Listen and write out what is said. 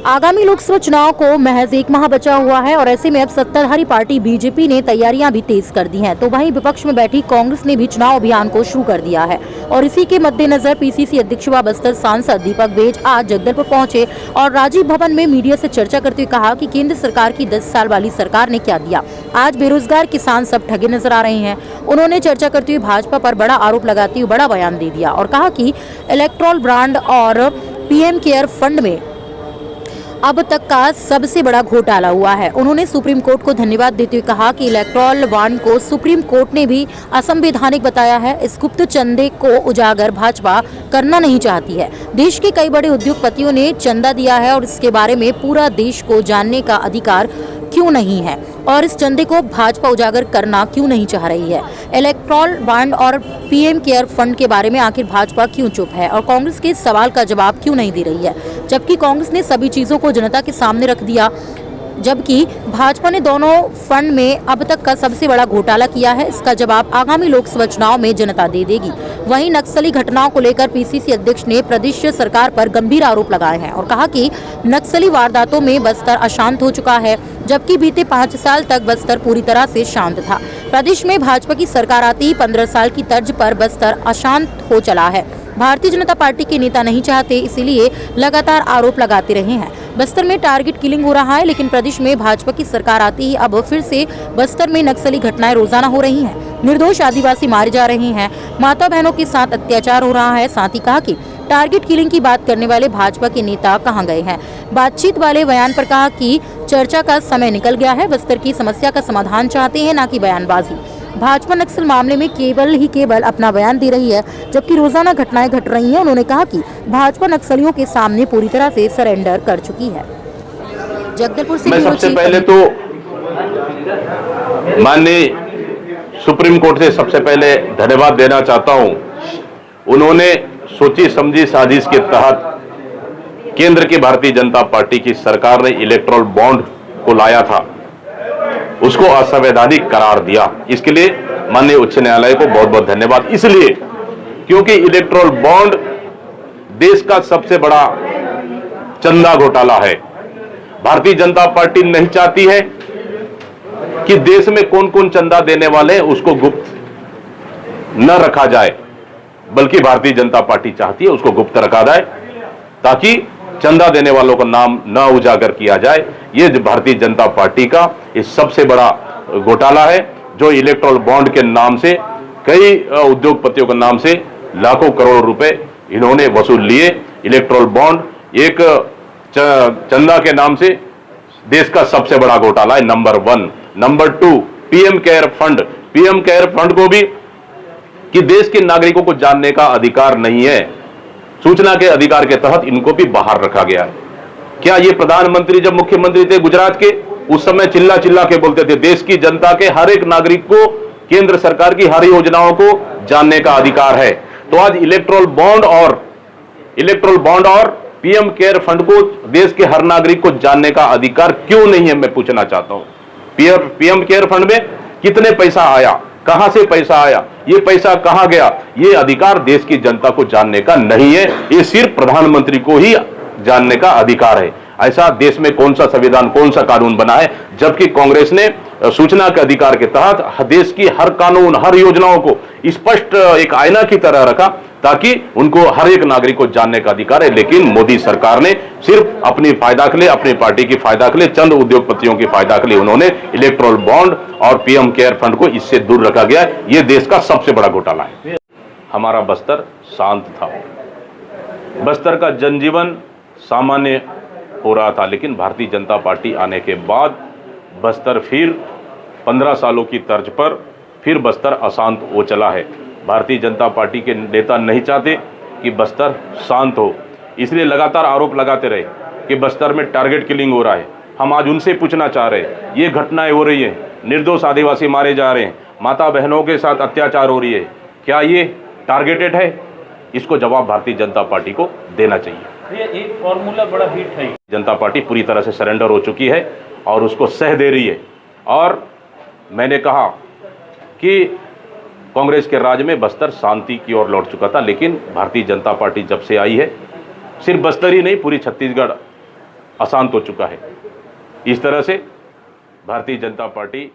आगामी लोकसभा चुनाव को महज एक माह बचा हुआ है और ऐसे में अब सत्ताधारी पार्टी बीजेपी ने तैयारियां भी तेज कर दी हैं। तो वहीं विपक्ष में बैठी कांग्रेस ने भी चुनाव अभियान को शुरू कर दिया है और इसी के मद्देनजर पीसीसी अध्यक्ष व बस्तर सांसद दीपक बेज आज जगदलपुर पहुंचे और राजीव भवन में मीडिया से चर्चा करते हुए कहा कि केंद्र सरकार की 10 साल वाली सरकार ने क्या दिया। आज बेरोजगार किसान सब ठगे नजर आ रहे हैं। उन्होंने चर्चा करते हुए भाजपा पर बड़ा आरोप लगाते हुए बड़ा बयान दे दिया और कहा कि इलेक्ट्रॉल बॉन्ड और पीएम केयर फंड में अब तक का सबसे बड़ा घोटाला हुआ है। उन्होंने सुप्रीम कोर्ट को धन्यवाद देते हुए कहा कि इलेक्ट्रॉल बॉन्ड को सुप्रीम कोर्ट ने भी असंवैधानिक बताया है। इस गुप्त चंदे को उजागर भाजपा करना नहीं चाहती है। देश के कई बड़े उद्योगपतियों ने चंदा दिया है और इसके बारे में पूरा देश को जानने का अधिकार क्यों नहीं है और इस चंदे को भाजपा उजागर करना क्यों नहीं चाह रही है। इलेक्ट्रॉल बॉन्ड और पीएम केयर फंड के बारे में आखिर भाजपा क्यों चुप है और कांग्रेस के सवाल का जवाब क्यों नहीं दे रही है, जबकि कांग्रेस ने सभी चीजों को जनता के सामने रख दिया, जबकि भाजपा ने दोनों फंड में अब तक का सबसे बड़ा घोटाला किया है। इसका जवाब आगामी लोकसभा चुनाव में जनता दे देगी। वहीं नक्सली घटनाओं को लेकर पीसीसी अध्यक्ष ने प्रदेश सरकार पर गंभीर आरोप लगाए हैं और कहा कि नक्सली वारदातों में बस्तर अशांत हो चुका है, जबकि बीते 5 साल तक बस्तर पूरी तरह से शांत था। प्रदेश में भाजपा की सरकार आते ही 15 साल की तर्ज पर बस्तर अशांत हो चला है। भारतीय जनता पार्टी के नेता नहीं चाहते, इसीलिए लगातार आरोप लगाते रहे हैं। बस्तर में टारगेट किलिंग हो रहा है, लेकिन प्रदेश में भाजपा की सरकार आती ही अब फिर से बस्तर में नक्सली घटनाएं रोजाना हो रही हैं। निर्दोष आदिवासी मारे जा रहे हैं, माता बहनों के साथ अत्याचार हो रहा है। साथ ही कहा कि टारगेट किलिंग की बात करने वाले भाजपा के नेता कहां गए हैं। बातचीत वाले बयान पर कहा कि चर्चा का समय निकल गया है। बस्तर की समस्या का समाधान चाहते हैं, न कि बयानबाजी। भाजपा नक्सल मामले में केवल अपना बयान दे रही है, जबकि रोजाना घटनाएं घट रही हैं। उन्होंने कहा कि भाजपा नक्सलियों के सामने पूरी तरह से सरेंडर कर चुकी है। जगदलपुर से मैं सबसे पहले तो माननीय सुप्रीम कोर्ट से सबसे पहले धन्यवाद देना चाहता हूं। उन्होंने सोची समझी साजिश के तहत केंद्र की भारतीय जनता पार्टी की सरकार ने इलेक्ट्रॉल बॉन्ड को लाया था, उसको असंवैधानिक करार दिया। इसके लिए माननीय उच्च न्यायालय को बहुत बहुत धन्यवाद। इसलिए क्योंकि इलेक्ट्रॉल बॉन्ड देश का सबसे बड़ा चंदा घोटाला है। भारतीय जनता पार्टी नहीं चाहती है कि देश में कौन कौन चंदा देने वाले हैं उसको गुप्त न रखा जाए, बल्कि भारतीय जनता पार्टी चाहती है उसको गुप्त रखा जाए ताकि चंदा देने वालों का नाम न उजागर किया जाए। ये भारतीय जनता पार्टी का इस सबसे बड़ा घोटाला है, जो इलेक्ट्रॉल बॉन्ड के नाम से कई उद्योगपतियों के नाम से लाखों करोड़ रुपए इन्होंने वसूल लिए। इलेक्ट्रॉल बॉन्ड एक चंदा के नाम से देश का सबसे बड़ा घोटाला है, number 1। Number 2, PM care fund. PM care fund को भी कि देश के नागरिकों को जानने का अधिकार नहीं है, सूचना के अधिकार के तहत इनको भी बाहर रखा गया है। क्या ये प्रधानमंत्री जब मुख्यमंत्री थे गुजरात के, उस समय चिल्ला चिल्ला के बोलते थे देश की जनता के हर एक नागरिक को केंद्र सरकार की हर योजनाओं को जानने का अधिकार है। तो आज इलेक्ट्रॉल बॉन्ड और पीएम केयर फंड को देश के हर नागरिक को जानने का अधिकार क्यों नहीं है, मैं पूछना चाहता हूं। पीएम केयर फंड में कितने पैसा आया, कहां से पैसा आया, ये पैसा कहां गया, ये अधिकार देश की जनता को जानने का नहीं है। ये सिर्फ प्रधानमंत्री को ही जानने का अधिकार है। ऐसा देश में कौन सा संविधान, कौन सा कानून बना है, जबकि कांग्रेस ने सूचना के अधिकार के तहत देश की हर कानून, हर योजनाओं को स्पष्ट एक आईना की तरह रखा ताकि उनको हर एक नागरिक को जानने का अधिकार है। लेकिन मोदी सरकार ने सिर्फ अपनी फायदा के लिए, अपनी पार्टी की फायदा के लिए, चंद उद्योगपतियों की फायदा के लिए उन्होंने इलेक्ट्रॉल बॉन्ड और पीएम केयर फंड को इससे दूर रखा गया। ये देश का सबसे बड़ा घोटाला है। हमारा बस्तर शांत था, बस्तर का जनजीवन सामान्य हो रहा था, लेकिन भारतीय जनता पार्टी आने के बाद बस्तर फिर 15 सालों की तर्ज पर फिर बस्तर अशांत हो चला है। भारतीय जनता पार्टी के नेता नहीं चाहते कि बस्तर शांत हो, इसलिए लगातार आरोप लगाते रहे कि बस्तर में टारगेट किलिंग हो रहा है। हम आज उनसे पूछना चाह रहे हैं, ये घटनाएं हो रही हैं, निर्दोष आदिवासी मारे जा रहे हैं, माता बहनों के साथ अत्याचार हो रही है, क्या ये टारगेटेड है? इसको जवाब भारतीय जनता पार्टी को देना चाहिए। ये एक फॉर्मूला बड़ा हिट है। जनता पार्टी पूरी तरह से सरेंडर हो चुकी है और उसको सह दे रही है। और मैंने कहा कि कांग्रेस के राज में बस्तर शांति की ओर लौट चुका था, लेकिन भारतीय जनता पार्टी जब से आई है, सिर्फ बस्तर ही नहीं पूरी छत्तीसगढ़ अशांत हो चुका है। इस तरह से भारतीय जनता पार्टी